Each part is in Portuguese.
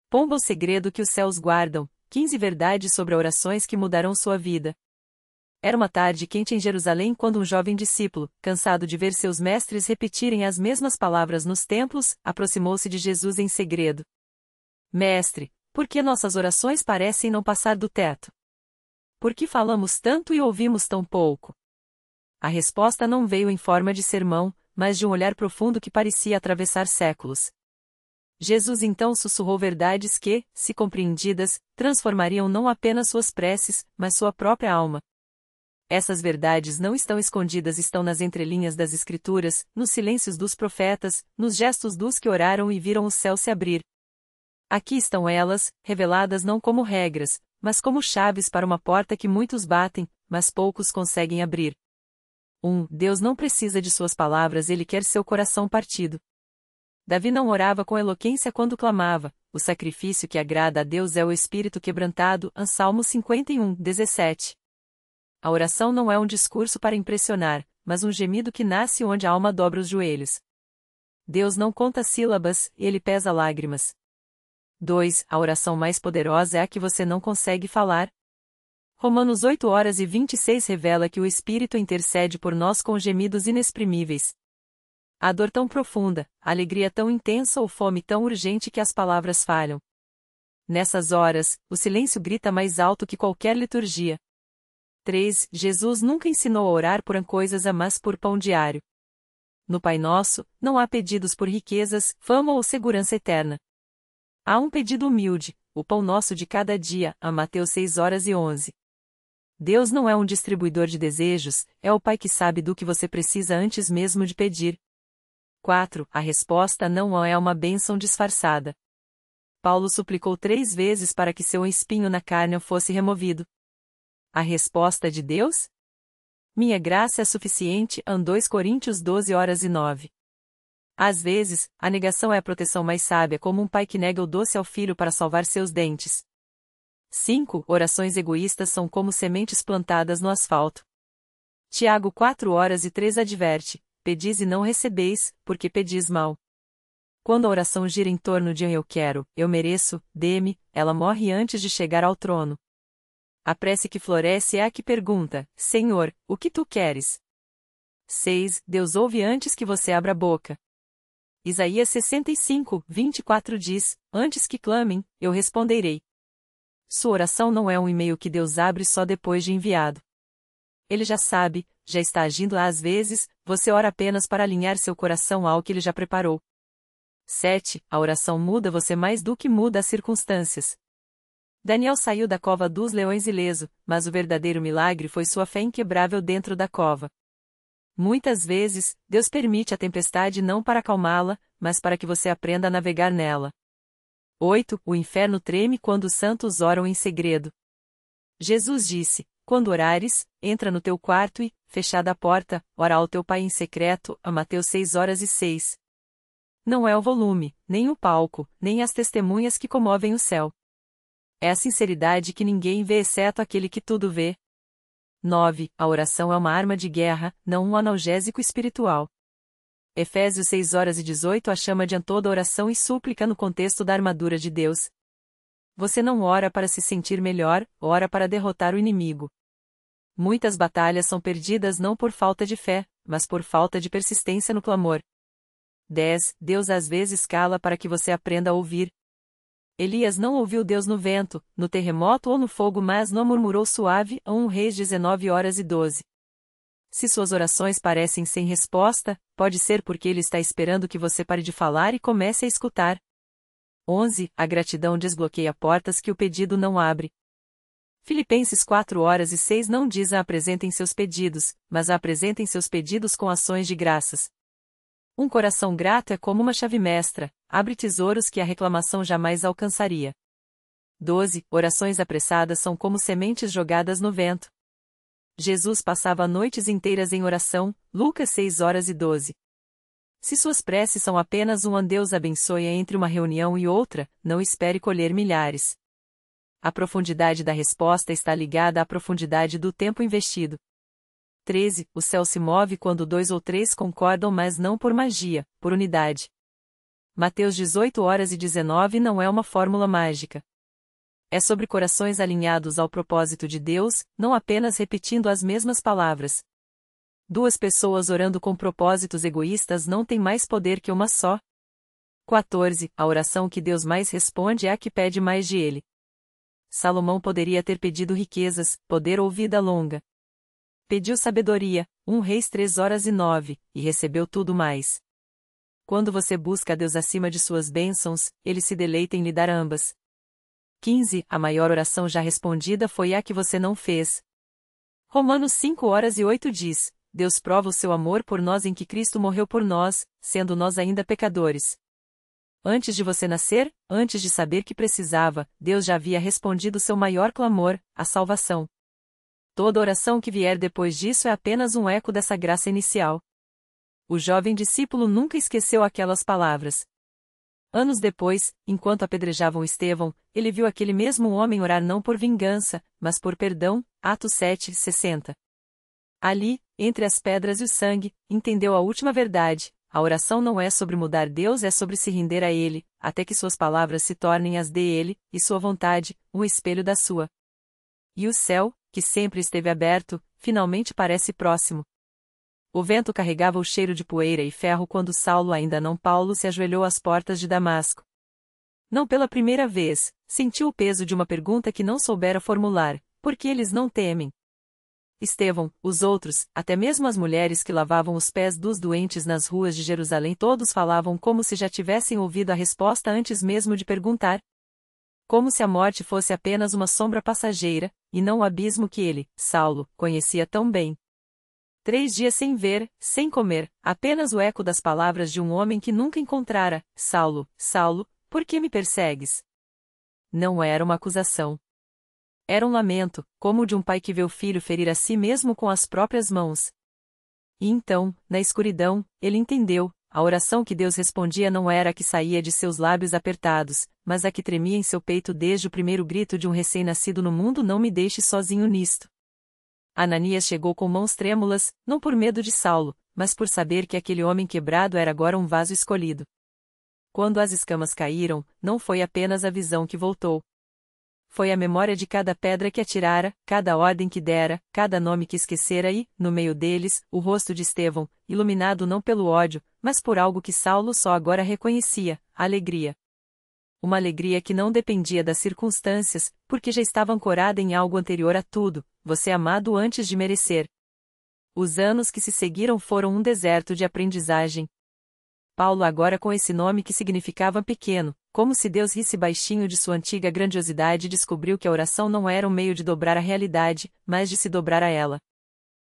Pomba o segredo que os céus guardam, 15 verdades sobre orações que mudarão sua vida. Era uma tarde quente em Jerusalém quando um jovem discípulo, cansado de ver seus mestres repetirem as mesmas palavras nos templos, aproximou-se de Jesus em segredo. Mestre, por que nossas orações parecem não passar do teto? Por que falamos tanto e ouvimos tão pouco? A resposta não veio em forma de sermão, mas de um olhar profundo que parecia atravessar séculos. Jesus então sussurrou verdades que, se compreendidas, transformariam não apenas suas preces, mas sua própria alma. Essas verdades não estão escondidas, estão nas entrelinhas das Escrituras, nos silêncios dos profetas, nos gestos dos que oraram e viram o céu se abrir. Aqui estão elas, reveladas não como regras, mas como chaves para uma porta que muitos batem, mas poucos conseguem abrir. 1. Deus não precisa de suas palavras, ele quer seu coração partido. Davi não orava com eloquência quando clamava, o sacrifício que agrada a Deus é o espírito quebrantado, Salmo 51, 17. A oração não é um discurso para impressionar, mas um gemido que nasce onde a alma dobra os joelhos. Deus não conta sílabas, ele pesa lágrimas. 2. A oração mais poderosa é a que você não consegue falar. Romanos 8:26 revela que o Espírito intercede por nós com gemidos inexprimíveis. A dor tão profunda, a alegria tão intensa ou fome tão urgente que as palavras falham. Nessas horas, o silêncio grita mais alto que qualquer liturgia. 3. Jesus nunca ensinou a orar por coisas mas por pão diário. No Pai Nosso, não há pedidos por riquezas, fama ou segurança eterna. Há um pedido humilde, o pão nosso de cada dia, Mateus 6:11. Deus não é um distribuidor de desejos, é o Pai que sabe do que você precisa antes mesmo de pedir. 4. A resposta não é uma bênção disfarçada. Paulo suplicou 3 vezes para que seu espinho na carne fosse removido. A resposta de Deus? Minha graça é suficiente, 2 Coríntios 12:9. Às vezes, a negação é a proteção mais sábia, como um pai que nega o doce ao filho para salvar seus dentes. 5. Orações egoístas são como sementes plantadas no asfalto. Tiago 4:3 adverte: pedis e não recebeis, porque pedis mal. Quando a oração gira em torno de eu quero, eu mereço, dê-me, ela morre antes de chegar ao trono. A prece que floresce é a que pergunta: Senhor, o que tu queres? 6. Deus ouve antes que você abra a boca. Isaías 65:24 diz: antes que clamem, eu responderei. Sua oração não é um e-mail que Deus abre só depois de enviado. Ele já sabe, já está agindo. Às vezes, você ora apenas para alinhar seu coração ao que ele já preparou. 7. A oração muda você mais do que muda as circunstâncias. Daniel saiu da cova dos leões ileso, mas o verdadeiro milagre foi sua fé inquebrável dentro da cova. Muitas vezes, Deus permite a tempestade não para acalmá-la, mas para que você aprenda a navegar nela. 8. O inferno treme quando os santos oram em segredo. Jesus disse: quando orares, entra no teu quarto e, fechada a porta, ora ao teu Pai em secreto, Mateus 6:6. Não é o volume, nem o palco, nem as testemunhas que comovem o céu. É a sinceridade que ninguém vê exceto aquele que tudo vê. 9. A oração é uma arma de guerra, não um analgésico espiritual. Efésios 6:18 a chama de toda oração e súplica no contexto da armadura de Deus. Você não ora para se sentir melhor, ora para derrotar o inimigo. Muitas batalhas são perdidas não por falta de fé, mas por falta de persistência no clamor. 10. Deus às vezes cala para que você aprenda a ouvir. Elias não ouviu Deus no vento, no terremoto ou no fogo, mas não murmurou suave, 1 Reis 19:12. Se suas orações parecem sem resposta, pode ser porque ele está esperando que você pare de falar e comece a escutar. 11. A gratidão desbloqueia portas que o pedido não abre. Filipenses 4:6 não diz apresentem seus pedidos, mas apresentem seus pedidos com ações de graças. Um coração grato é como uma chave mestra, abre tesouros que a reclamação jamais alcançaria. 12. Orações apressadas são como sementes jogadas no vento. Jesus passava noites inteiras em oração, Lucas 6:12. Se suas preces são apenas um Deus abençoe entre uma reunião e outra, não espere colher milhares. A profundidade da resposta está ligada à profundidade do tempo investido. 13. O céu se move quando 2 ou 3 concordam, mas não por magia, por unidade. Mateus 18h19 não é uma fórmula mágica. É sobre corações alinhados ao propósito de Deus, não apenas repetindo as mesmas palavras. Duas pessoas orando com propósitos egoístas não têm mais poder que uma só. 14. A oração que Deus mais responde é a que pede mais de Ele. Salomão poderia ter pedido riquezas, poder ou vida longa. Pediu sabedoria, 1 Reis 3h09, e recebeu tudo mais. Quando você busca a Deus acima de suas bênçãos, Ele se deleita em lhe dar ambas. 15. A maior oração já respondida foi a que você não fez. Romanos 5h08 diz: Deus prova o seu amor por nós em que Cristo morreu por nós, sendo nós ainda pecadores. Antes de você nascer, antes de saber que precisava, Deus já havia respondido seu maior clamor, a salvação. Toda oração que vier depois disso é apenas um eco dessa graça inicial. O jovem discípulo nunca esqueceu aquelas palavras. Anos depois, enquanto apedrejavam Estevão, ele viu aquele mesmo homem orar não por vingança, mas por perdão, Atos 7:60. Ali, entre as pedras e o sangue, entendeu a última verdade: a oração não é sobre mudar Deus, é sobre se render a Ele, até que suas palavras se tornem as de Ele, e sua vontade, um espelho da sua. E o céu, que sempre esteve aberto, finalmente parece próximo. O vento carregava o cheiro de poeira e ferro quando Saulo, ainda não Paulo, se ajoelhou às portas de Damasco. Não pela primeira vez, sentiu o peso de uma pergunta que não soubera formular: por que eles não temem? Estevão, os outros, até mesmo as mulheres que lavavam os pés dos doentes nas ruas de Jerusalém, todos falavam como se já tivessem ouvido a resposta antes mesmo de perguntar. Como se a morte fosse apenas uma sombra passageira, e não o abismo que ele, Saulo, conhecia tão bem. 3 dias sem ver, sem comer, apenas o eco das palavras de um homem que nunca encontrara: Saulo, Saulo, por que me persegues? Não era uma acusação. Era um lamento, como o de um pai que vê o filho ferir a si mesmo com as próprias mãos. E então, na escuridão, ele entendeu: a oração que Deus respondia não era a que saía de seus lábios apertados, mas a que tremia em seu peito desde o primeiro grito de um recém-nascido no mundo: não me deixe sozinho nisto. Ananias chegou com mãos trêmulas, não por medo de Saulo, mas por saber que aquele homem quebrado era agora um vaso escolhido. Quando as escamas caíram, não foi apenas a visão que voltou. Foi a memória de cada pedra que atirara, cada ordem que dera, cada nome que esquecera e, no meio deles, o rosto de Estevão, iluminado não pelo ódio, mas por algo que Saulo só agora reconhecia: a alegria. Uma alegria que não dependia das circunstâncias, porque já estava ancorada em algo anterior a tudo: você amado antes de merecer. Os anos que se seguiram foram um deserto de aprendizagem. Paulo agora com esse nome que significava pequeno, como se Deus risse baixinho de sua antiga grandiosidade, descobriu que a oração não era um meio de dobrar a realidade, mas de se dobrar a ela.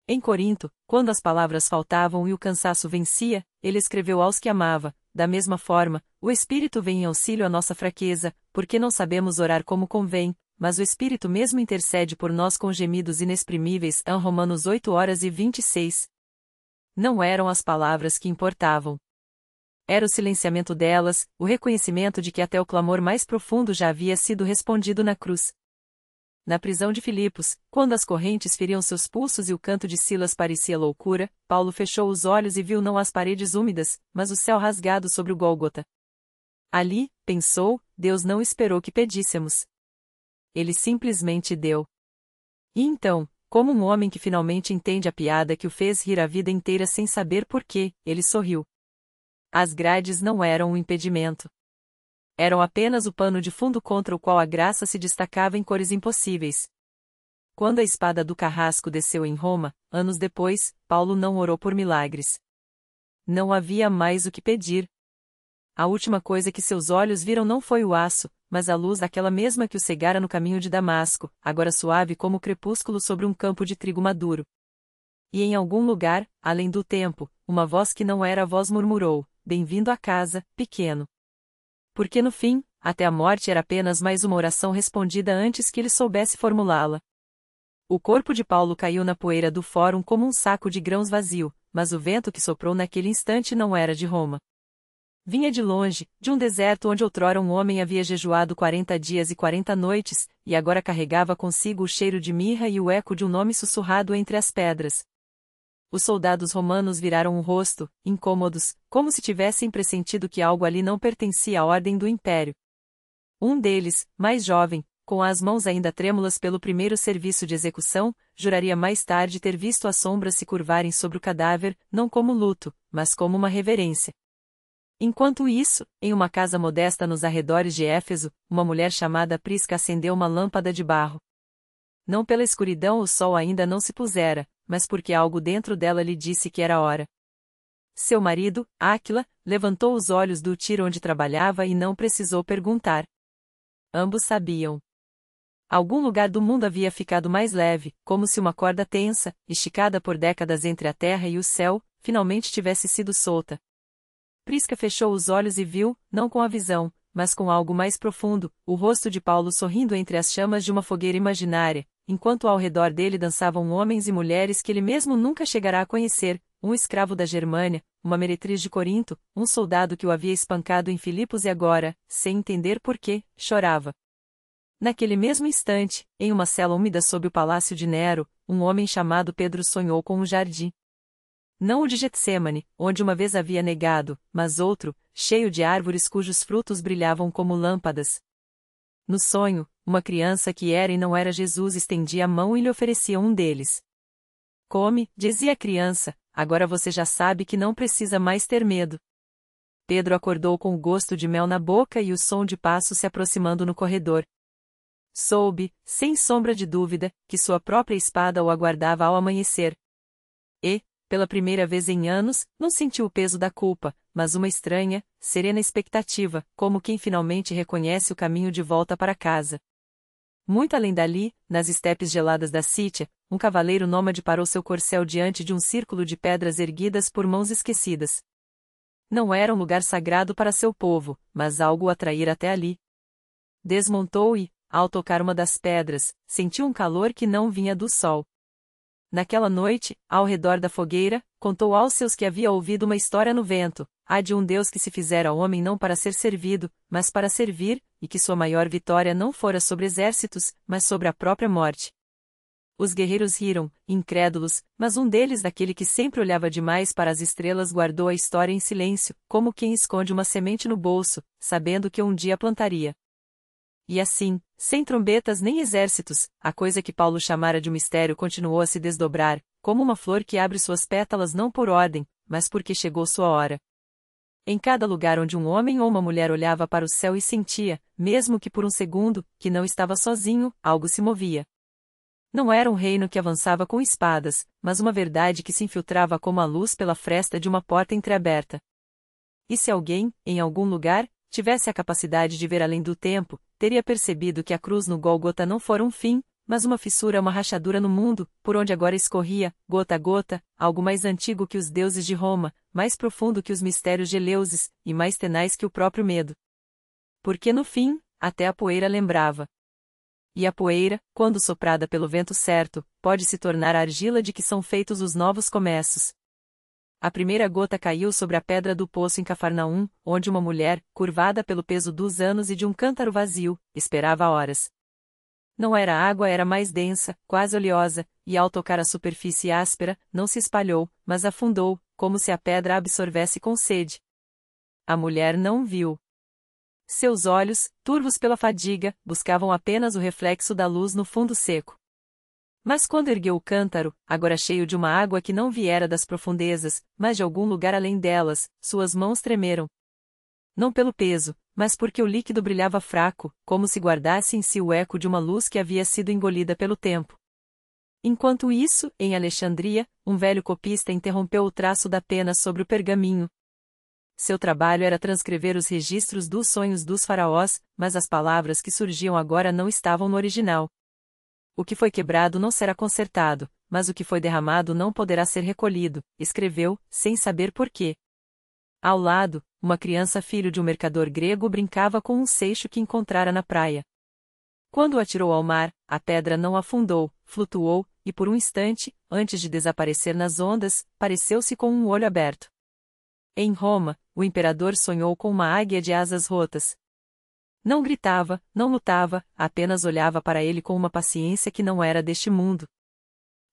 Em Corinto, quando as palavras faltavam e o cansaço vencia, ele escreveu aos que amava: da mesma forma, o Espírito vem em auxílio à nossa fraqueza, porque não sabemos orar como convém, mas o Espírito mesmo intercede por nós com gemidos inexprimíveis. Romanos 8h26. Não eram as palavras que importavam. Era o silenciamento delas, o reconhecimento de que até o clamor mais profundo já havia sido respondido na cruz. Na prisão de Filipos, quando as correntes feriam seus pulsos e o canto de Silas parecia loucura, Paulo fechou os olhos e viu não as paredes úmidas, mas o céu rasgado sobre o Gólgota. Ali, pensou, Deus não esperou que pedíssemos. Ele simplesmente deu. E então, como um homem que finalmente entende a piada que o fez rir a vida inteira sem saber por quê, ele sorriu. As grades não eram um impedimento. Eram apenas o pano de fundo contra o qual a graça se destacava em cores impossíveis. Quando a espada do carrasco desceu em Roma, anos depois, Paulo não orou por milagres. Não havia mais o que pedir. A última coisa que seus olhos viram não foi o aço, mas a luz daquela mesma que o cegara no caminho de Damasco, agora suave como o crepúsculo sobre um campo de trigo maduro. E em algum lugar, além do tempo, uma voz que não era a voz murmurou: bem-vindo à casa, pequeno. Porque no fim, até a morte era apenas mais uma oração respondida antes que ele soubesse formulá-la. O corpo de Paulo caiu na poeira do fórum como um saco de grãos vazio, mas o vento que soprou naquele instante não era de Roma. Vinha de longe, de um deserto onde outrora um homem havia jejuado 40 dias e 40 noites, e agora carregava consigo o cheiro de mirra e o eco de um nome sussurrado entre as pedras. Os soldados romanos viraram o rosto, incômodos, como se tivessem pressentido que algo ali não pertencia à ordem do império. Um deles, mais jovem, com as mãos ainda trêmulas pelo primeiro serviço de execução, juraria mais tarde ter visto as sombras se curvarem sobre o cadáver, não como luto, mas como uma reverência. Enquanto isso, em uma casa modesta nos arredores de Éfeso, uma mulher chamada Prisca acendeu uma lâmpada de barro. Não pela escuridão o sol ainda não se pusera, mas porque algo dentro dela lhe disse que era hora. Seu marido, Áquila, levantou os olhos do tiro onde trabalhava e não precisou perguntar. Ambos sabiam. Algum lugar do mundo havia ficado mais leve, como se uma corda tensa, esticada por décadas entre a terra e o céu, finalmente tivesse sido solta. Prisca fechou os olhos e viu, não com a visão, mas com algo mais profundo, o rosto de Paulo sorrindo entre as chamas de uma fogueira imaginária, enquanto ao redor dele dançavam homens e mulheres que ele mesmo nunca chegará a conhecer, um escravo da Germânia, uma meretriz de Corinto, um soldado que o havia espancado em Filipos e agora, sem entender por quê, chorava. Naquele mesmo instante, em uma cela úmida sob o palácio de Nero, um homem chamado Pedro sonhou com um jardim. Não o de Getsêmani, onde uma vez havia negado, mas outro, cheio de árvores cujos frutos brilhavam como lâmpadas. No sonho, uma criança que era e não era Jesus estendia a mão e lhe oferecia um deles. Come, dizia a criança, agora você já sabe que não precisa mais ter medo. Pedro acordou com o gosto de mel na boca e o som de passos se aproximando no corredor. Soube, sem sombra de dúvida, que sua própria espada o aguardava ao amanhecer. E, pela primeira vez em anos, não sentiu o peso da culpa, mas uma estranha, serena expectativa, como quem finalmente reconhece o caminho de volta para casa. Muito além dali, nas estepes geladas da Sítia, um cavaleiro nômade parou seu corcel diante de um círculo de pedras erguidas por mãos esquecidas. Não era um lugar sagrado para seu povo, mas algo o atraíra até ali. Desmontou e, ao tocar uma das pedras, sentiu um calor que não vinha do sol. Naquela noite, ao redor da fogueira, contou aos seus que havia ouvido uma história no vento, a de um Deus que se fizera homem não para ser servido, mas para servir, e que sua maior vitória não fora sobre exércitos, mas sobre a própria morte. Os guerreiros riram, incrédulos, mas um deles, daquele que sempre olhava demais para as estrelas, guardou a história em silêncio, como quem esconde uma semente no bolso, sabendo que um dia plantaria. E assim, sem trombetas nem exércitos, a coisa que Paulo chamara de um mistério continuou a se desdobrar, como uma flor que abre suas pétalas não por ordem, mas porque chegou sua hora. Em cada lugar onde um homem ou uma mulher olhava para o céu e sentia, mesmo que por um segundo, que não estava sozinho, algo se movia. Não era um reino que avançava com espadas, mas uma verdade que se infiltrava como a luz pela fresta de uma porta entreaberta. E se alguém, em algum lugar, tivesse a capacidade de ver além do tempo, teria percebido que a cruz no Gólgota não fora um fim, mas uma fissura, uma rachadura no mundo, por onde agora escorria, gota a gota, algo mais antigo que os deuses de Roma, mais profundo que os mistérios de Eleusis, e mais tenaz que o próprio medo. Porque no fim, até a poeira lembrava. E a poeira, quando soprada pelo vento certo, pode se tornar a argila de que são feitos os novos começos. A primeira gota caiu sobre a pedra do poço em Cafarnaum, onde uma mulher, curvada pelo peso dos anos e de um cântaro vazio, esperava horas. Não era água, era mais densa, quase oleosa, e ao tocar a superfície áspera, não se espalhou, mas afundou, como se a pedra a absorvesse com sede. A mulher não viu. Seus olhos, turvos pela fadiga, buscavam apenas o reflexo da luz no fundo seco. Mas quando ergueu o cântaro, agora cheio de uma água que não viera das profundezas, mas de algum lugar além delas, suas mãos tremeram. Não pelo peso, mas porque o líquido brilhava fraco, como se guardasse em si o eco de uma luz que havia sido engolida pelo tempo. Enquanto isso, em Alexandria, um velho copista interrompeu o traço da pena sobre o pergaminho. Seu trabalho era transcrever os registros dos sonhos dos faraós, mas as palavras que surgiam agora não estavam no original. O que foi quebrado não será consertado, mas o que foi derramado não poderá ser recolhido, escreveu, sem saber por quê. Ao lado, uma criança filho de um mercador grego brincava com um seixo que encontrara na praia. Quando o atirou ao mar, a pedra não afundou, flutuou, e por um instante, antes de desaparecer nas ondas, pareceu-se com um olho aberto. Em Roma, o imperador sonhou com uma águia de asas rotas. Não gritava, não lutava, apenas olhava para ele com uma paciência que não era deste mundo.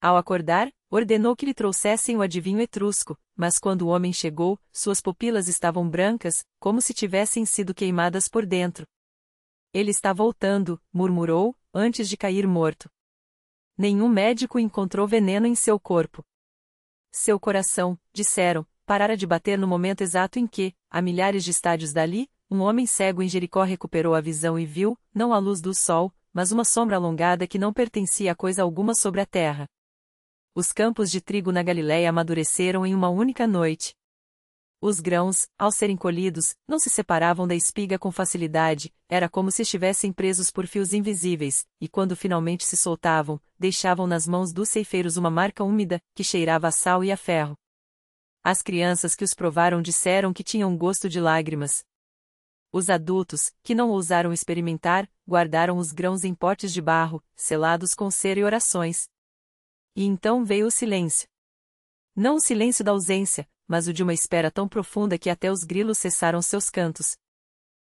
Ao acordar, ordenou que lhe trouxessem o adivinho etrusco, mas quando o homem chegou, suas pupilas estavam brancas, como se tivessem sido queimadas por dentro. Ele está voltando, murmurou, antes de cair morto. Nenhum médico encontrou veneno em seu corpo. Seu coração, disseram, parara de bater no momento exato em que, a milhares de estádios dali, um homem cego em Jericó recuperou a visão e viu, não a luz do sol, mas uma sombra alongada que não pertencia a coisa alguma sobre a terra. Os campos de trigo na Galiléia amadureceram em uma única noite. Os grãos, ao serem colhidos, não se separavam da espiga com facilidade, era como se estivessem presos por fios invisíveis, e quando finalmente se soltavam, deixavam nas mãos dos ceifeiros uma marca úmida, que cheirava a sal e a ferro. As crianças que os provaram disseram que tinham gosto de lágrimas. Os adultos, que não ousaram experimentar, guardaram os grãos em potes de barro, selados com cera e orações. E então veio o silêncio. Não o silêncio da ausência, mas o de uma espera tão profunda que até os grilos cessaram seus cantos.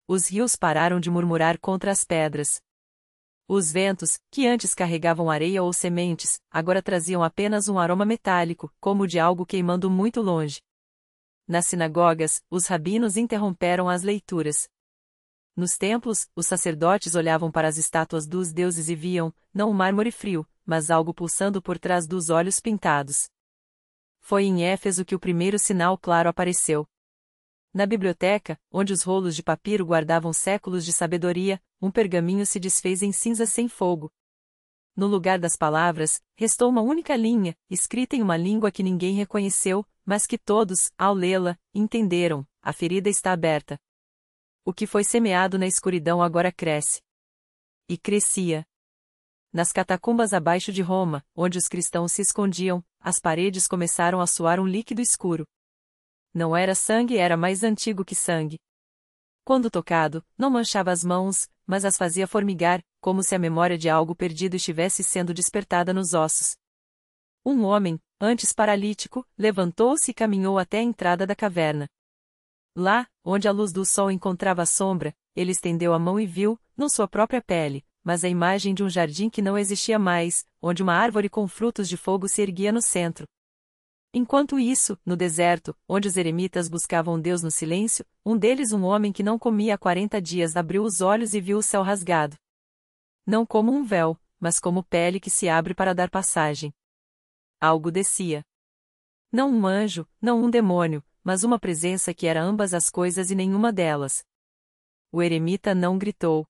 Os rios pararam de murmurar contra as pedras. Os ventos, que antes carregavam areia ou sementes, agora traziam apenas um aroma metálico, como o de algo queimando muito longe. Nas sinagogas, os rabinos interromperam as leituras. Nos templos, os sacerdotes olhavam para as estátuas dos deuses e viam, não um mármore frio, mas algo pulsando por trás dos olhos pintados. Foi em Éfeso que o primeiro sinal claro apareceu. Na biblioteca, onde os rolos de papiro guardavam séculos de sabedoria, um pergaminho se desfez em cinzas sem fogo. No lugar das palavras, restou uma única linha, escrita em uma língua que ninguém reconheceu, mas que todos, ao lê-la, entenderam: a ferida está aberta. O que foi semeado na escuridão agora cresce. E crescia. Nas catacumbas abaixo de Roma, onde os cristãos se escondiam, as paredes começaram a suar um líquido escuro. Não era sangue, era mais antigo que sangue. Quando tocado, não manchava as mãos, mas as fazia formigar, como se a memória de algo perdido estivesse sendo despertada nos ossos. Um homem, antes paralítico, levantou-se e caminhou até a entrada da caverna. Lá, onde a luz do sol encontrava a sombra, ele estendeu a mão e viu, não sua própria pele, mas a imagem de um jardim que não existia mais, onde uma árvore com frutos de fogo se erguia no centro. Enquanto isso, no deserto, onde os eremitas buscavam Deus no silêncio, um deles, um homem que não comia há 40 dias, abriu os olhos e viu o céu rasgado. Não como um véu, mas como pele que se abre para dar passagem. Algo descia. Não um anjo, não um demônio, mas uma presença que era ambas as coisas e nenhuma delas. O eremita não gritou.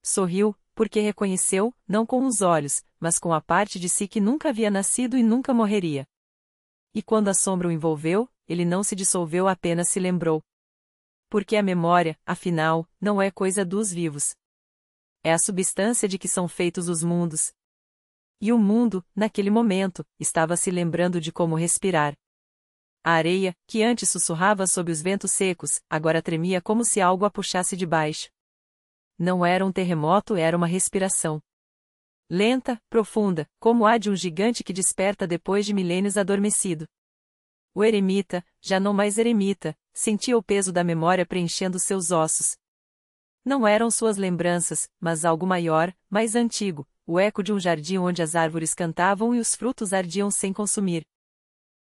Sorriu, porque reconheceu, não com os olhos, mas com a parte de si que nunca havia nascido e nunca morreria. E quando a sombra o envolveu, ele não se dissolveu, apenas se lembrou. Porque a memória, afinal, não é coisa dos vivos. É a substância de que são feitos os mundos. E o mundo, naquele momento, estava se lembrando de como respirar. A areia, que antes sussurrava sob os ventos secos, agora tremia como se algo a puxasse de baixo. Não era um terremoto, era uma respiração. Lenta, profunda, como a de um gigante que desperta depois de milênios adormecido. O eremita, já não mais eremita, sentia o peso da memória preenchendo seus ossos. Não eram suas lembranças, mas algo maior, mais antigo, o eco de um jardim onde as árvores cantavam e os frutos ardiam sem consumir.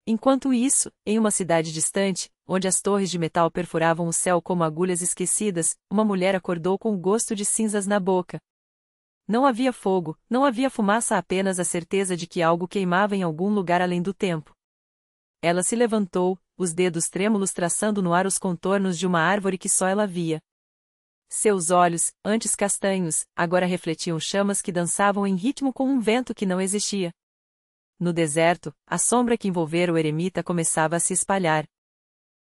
Enquanto isso, em uma cidade distante, onde as torres de metal perfuravam o céu como agulhas esquecidas, uma mulher acordou com o gosto de cinzas na boca. Não havia fogo, não havia fumaça, apenas a certeza de que algo queimava em algum lugar além do tempo. Ela se levantou, os dedos trêmulos traçando no ar os contornos de uma árvore que só ela via. Seus olhos, antes castanhos, agora refletiam chamas que dançavam em ritmo com um vento que não existia. No deserto, a sombra que envolvera o eremita começava a se espalhar.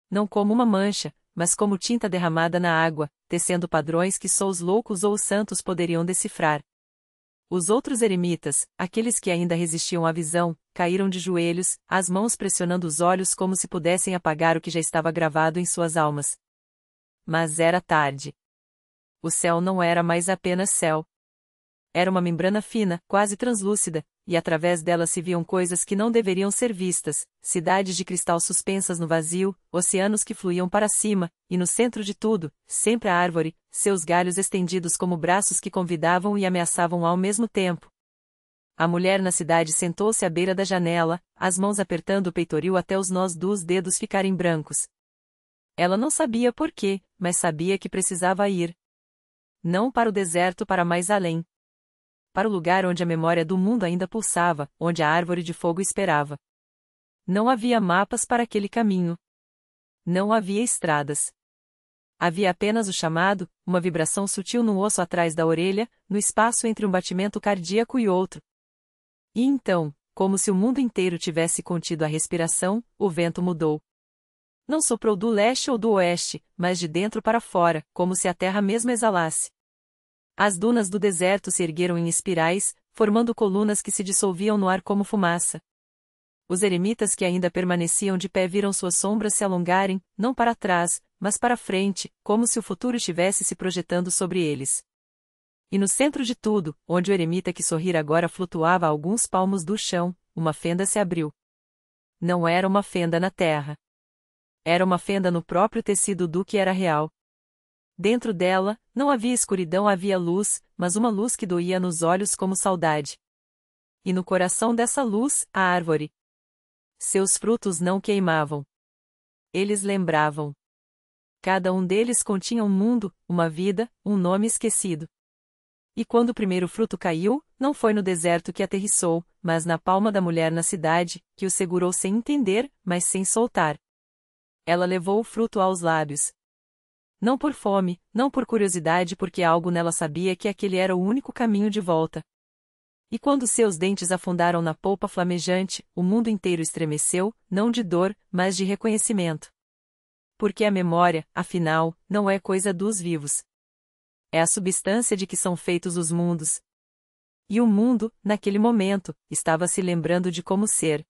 Não como uma mancha, mas como tinta derramada na água, tecendo padrões que só os loucos ou os santos poderiam decifrar. Os outros eremitas, aqueles que ainda resistiam à visão, caíram de joelhos, as mãos pressionando os olhos como se pudessem apagar o que já estava gravado em suas almas. Mas era tarde. O céu não era mais apenas céu. Era uma membrana fina, quase translúcida, e através dela se viam coisas que não deveriam ser vistas, cidades de cristal suspensas no vazio, oceanos que fluíam para cima, e no centro de tudo, sempre a árvore, seus galhos estendidos como braços que convidavam e ameaçavam ao mesmo tempo. A mulher na cidade sentou-se à beira da janela, as mãos apertando o peitoril até os nós dos dedos ficarem brancos. Ela não sabia por quê, mas sabia que precisava ir. Não para o deserto, para mais além. Para o lugar onde a memória do mundo ainda pulsava, onde a árvore de fogo esperava. Não havia mapas para aquele caminho. Não havia estradas. Havia apenas o chamado, uma vibração sutil no osso atrás da orelha, no espaço entre um batimento cardíaco e outro. E então, como se o mundo inteiro tivesse contido a respiração, o vento mudou. Não soprou do leste ou do oeste, mas de dentro para fora, como se a terra mesma exalasse. As dunas do deserto se ergueram em espirais, formando colunas que se dissolviam no ar como fumaça. Os eremitas que ainda permaneciam de pé viram suas sombras se alongarem, não para trás, mas para frente, como se o futuro estivesse se projetando sobre eles. E no centro de tudo, onde o eremita que sorrira agora flutuava a alguns palmos do chão, uma fenda se abriu. Não era uma fenda na terra. Era uma fenda no próprio tecido do que era real. Dentro dela, não havia escuridão, havia luz, mas uma luz que doía nos olhos como saudade. E no coração dessa luz, a árvore. Seus frutos não queimavam. Eles lembravam. Cada um deles continha um mundo, uma vida, um nome esquecido. E quando o primeiro fruto caiu, não foi no deserto que aterrissou, mas na palma da mulher na cidade, que o segurou sem entender, mas sem soltar. Ela levou o fruto aos lábios. Não por fome, não por curiosidade, porque algo nela sabia que aquele era o único caminho de volta. E quando seus dentes afundaram na polpa flamejante, o mundo inteiro estremeceu, não de dor, mas de reconhecimento. Porque a memória, afinal, não é coisa dos vivos. É a substância de que são feitos os mundos. E o mundo, naquele momento, estava se lembrando de como ser.